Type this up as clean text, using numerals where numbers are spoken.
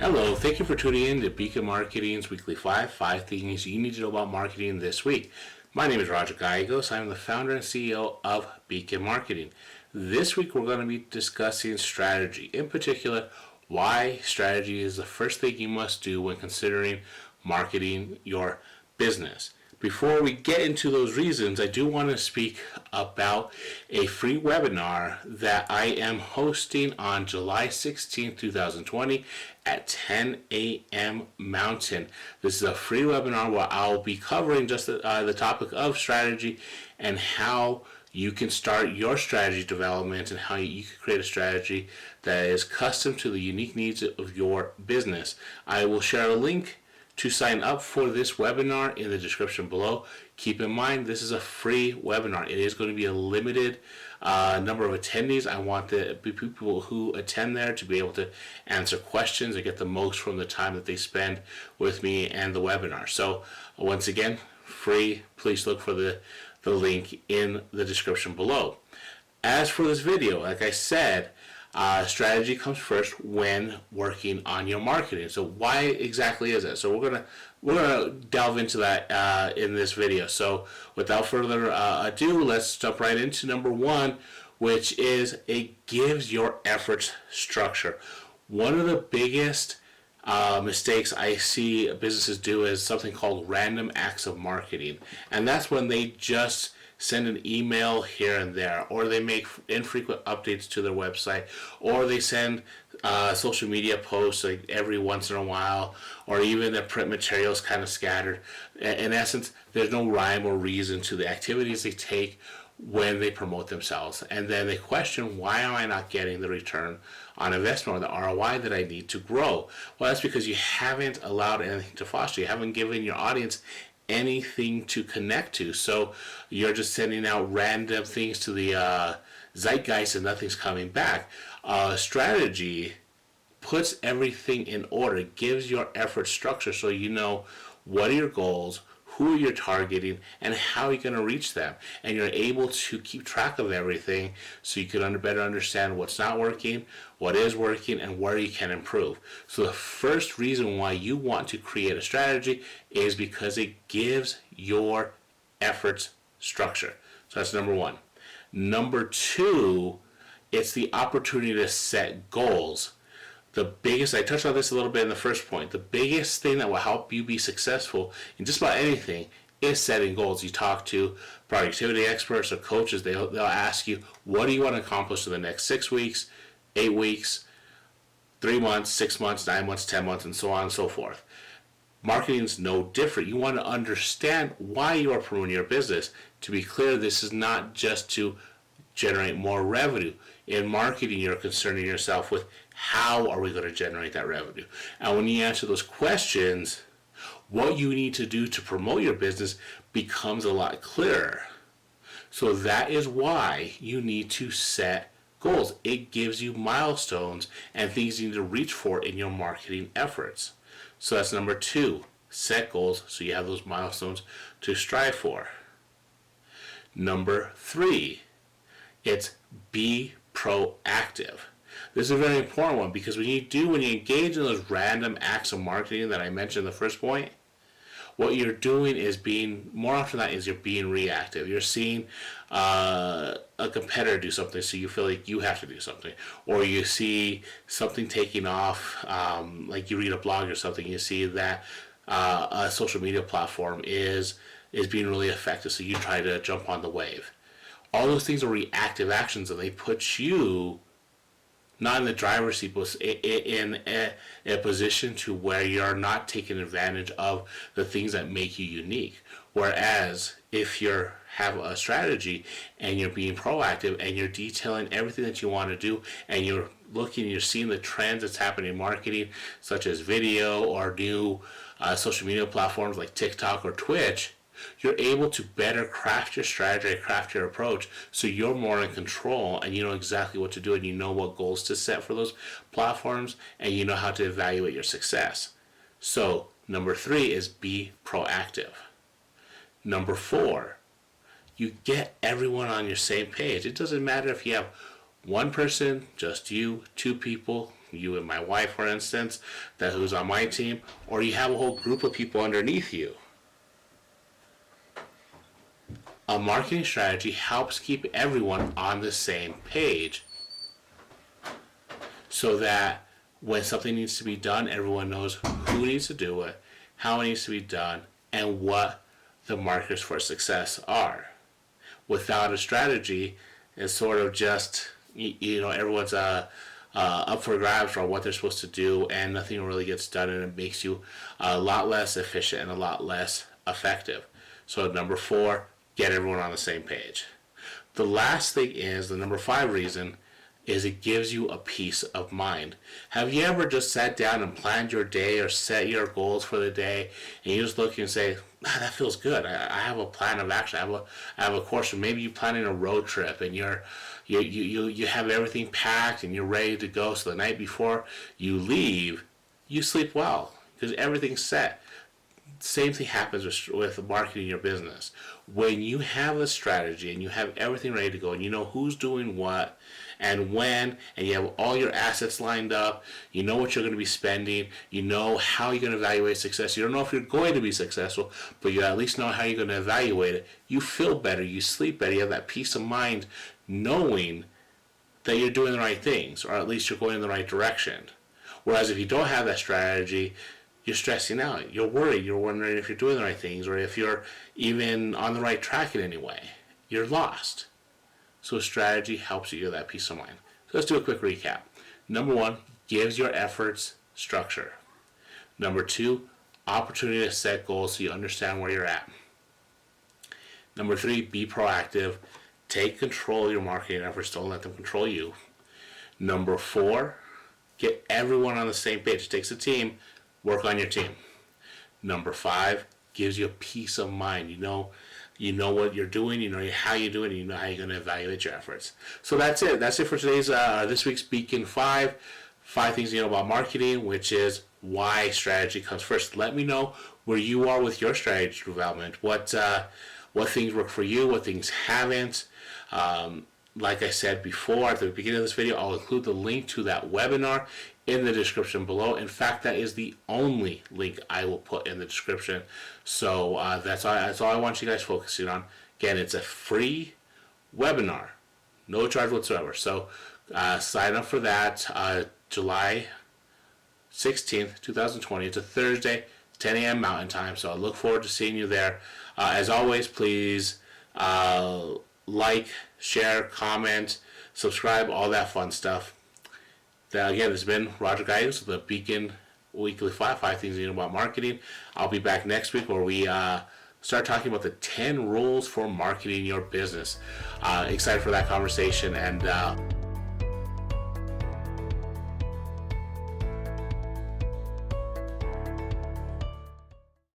Hello, thank you for tuning in to Beacon Marketing's Weekly 5 things you need to know about marketing this week. My name is Roger Gallegos. I'm the founder and CEO of Beacon Marketing. This week we're going to be discussing strategy. In particular, why strategy is the first thing you must do when considering marketing your business. Before we get into those reasons, I do want to speak about a free webinar that I am hosting on July 16, 2020 at 10 a.m. Mountain. This is a free webinar where I'll be covering just the topic of strategy and how you can start your strategy development and how you can create a strategy that is custom to the unique needs of your business. I will share a link to sign up for this webinar in the description below. Keep in mind, this is a free webinar. It is going to be a limited number of attendees. I want the people who attend there to be able to answer questions and get the most from the time that they spend with me and the webinar. So once again, free. Please look for the link in the description below. As for this video, like I said, strategy comes first when working on your marketing. So why exactly is that? So we're gonna delve into that in this video. So without further ado, let's jump right into number one, which is it gives your efforts structure. One of the biggest mistakes I see businesses do is something called random acts of marketing, and that's when they just send an email here and there, or they make infrequent updates to their website, or they send social media posts like every once in a while, or even their print materials kind of scattered. In essence, there's no rhyme or reason to the activities they take when they promote themselves, and then they question, why am I not getting the return on investment or the ROI that I need to grow? Well, that's because you haven't allowed anything to foster. You haven't given your audience anything to connect to. So you're just sending out random things to the zeitgeist and nothing's coming back. Strategy puts everything in order, gives your effort structure, so you know what are your goals, who you're targeting, and how you're going to reach them. And you're able to keep track of everything so you can better understand what's not working, what is working, and where you can improve. So the first reason why you want to create a strategy is because it gives your efforts structure. So that's number one. Number two, it's the opportunity to set goals. The biggest, I touched on this a little bit in the first point, the biggest thing that will help you be successful in just about anything is setting goals. You talk to productivity experts or coaches, they'll ask you, what do you want to accomplish in the next 6 weeks, 8 weeks, 3 months, 6 months, 9 months, 10 months, and so on and so forth. Marketing is no different. You want to understand why you are promoting your business. To be clear, this is not just to generate more revenue. In marketing, you're concerning yourself with how are we going to generate that revenue. And when you answer those questions, what you need to do to promote your business becomes a lot clearer. So that is why you need to set goals. It gives you milestones and things you need to reach for in your marketing efforts. So that's number two, set goals so you have those milestones to strive for. Number three, it's be proactive. This is a very important one because when you engage in those random acts of marketing that I mentioned in the first point, what you're doing is more often than not, you're being reactive. You're seeing a competitor do something, so you feel like you have to do something. Or you see something taking off, like you read a blog or something, you see that a social media platform is being really effective, so you try to jump on the wave. All those things are reactive actions, and they put you not in the driver's seat, but in a position to where you're not taking advantage of the things that make you unique. Whereas if you have a strategy and you're being proactive and you're detailing everything that you want to do, and you're seeing the trends that's happening in marketing, such as video or new social media platforms like TikTok or Twitch, you're able to better craft your strategy, craft your approach, so you're more in control and you know exactly what to do, and you know what goals to set for those platforms, and you know how to evaluate your success. So number three is be proactive. Number four, you get everyone on your same page. It doesn't matter if you have one person, just you, two people, you and my wife, for instance, who's on my team, or you have a whole group of people underneath you. A marketing strategy helps keep everyone on the same page so that when something needs to be done, everyone knows who needs to do it, how it needs to be done, and what the markers for success are. Without a strategy, it's sort of just, everyone's up for grabs for what they're supposed to do, and nothing really gets done, and it makes you a lot less efficient and a lot less effective. So number 4, get everyone on the same page. The last thing is, the number 5 reason, is it gives you a peace of mind. Have you ever just sat down and planned your day or set your goals for the day, and you just look and say, that feels good. I have a plan of action. I have a course. Or maybe you're planning a road trip, and you have everything packed and you're ready to go. So the night before you leave, you sleep well because everything's set. Same thing happens with marketing your business. When you have a strategy and you have everything ready to go, and you know who's doing what and when, and you have all your assets lined up, you know what you're going to be spending, you know how you're going to evaluate success. You don't know if you're going to be successful, but you at least know how you're going to evaluate it. You feel better, you sleep better, you have that peace of mind knowing that you're doing the right things, or at least you're going in the right direction. Whereas if you don't have that strategy, you're stressing out, you're worried, you're wondering if you're doing the right things, or if you're even on the right track in any way. You're lost. So strategy helps you get that peace of mind. So let's do a quick recap. Number 1, gives your efforts structure. Number 2, opportunity to set goals so you understand where you're at. Number 3, be proactive. Take control of your marketing efforts. Don't let them control you. Number 4, get everyone on the same page. It takes a team. Work on your team. Number 5, gives you a peace of mind. You know what you're doing, you know how you're doing, you know how you're going to evaluate your efforts. So that's it. That's it for today's this week's Beacon 5 things you know about marketing, which is why strategy comes first. Let me know where you are with your strategy development. What things work for you, what things haven't. Like I said before at the beginning of this video, I'll include the link to that webinar in the description below. In fact, that is the only link I will put in the description. So that's all I want you guys focusing on. Again, it's a free webinar, no charge whatsoever. So sign up for that July 16th, 2020. It's a Thursday, 10 a.m. Mountain Time. So I look forward to seeing you there. As always, please like, share, comment, subscribe, all that fun stuff. Again, this has been Roger Gallegos with the Beacon Weekly 5 things you know about marketing. I'll be back next week where we start talking about the 10 rules for marketing your business. Excited for that conversation, and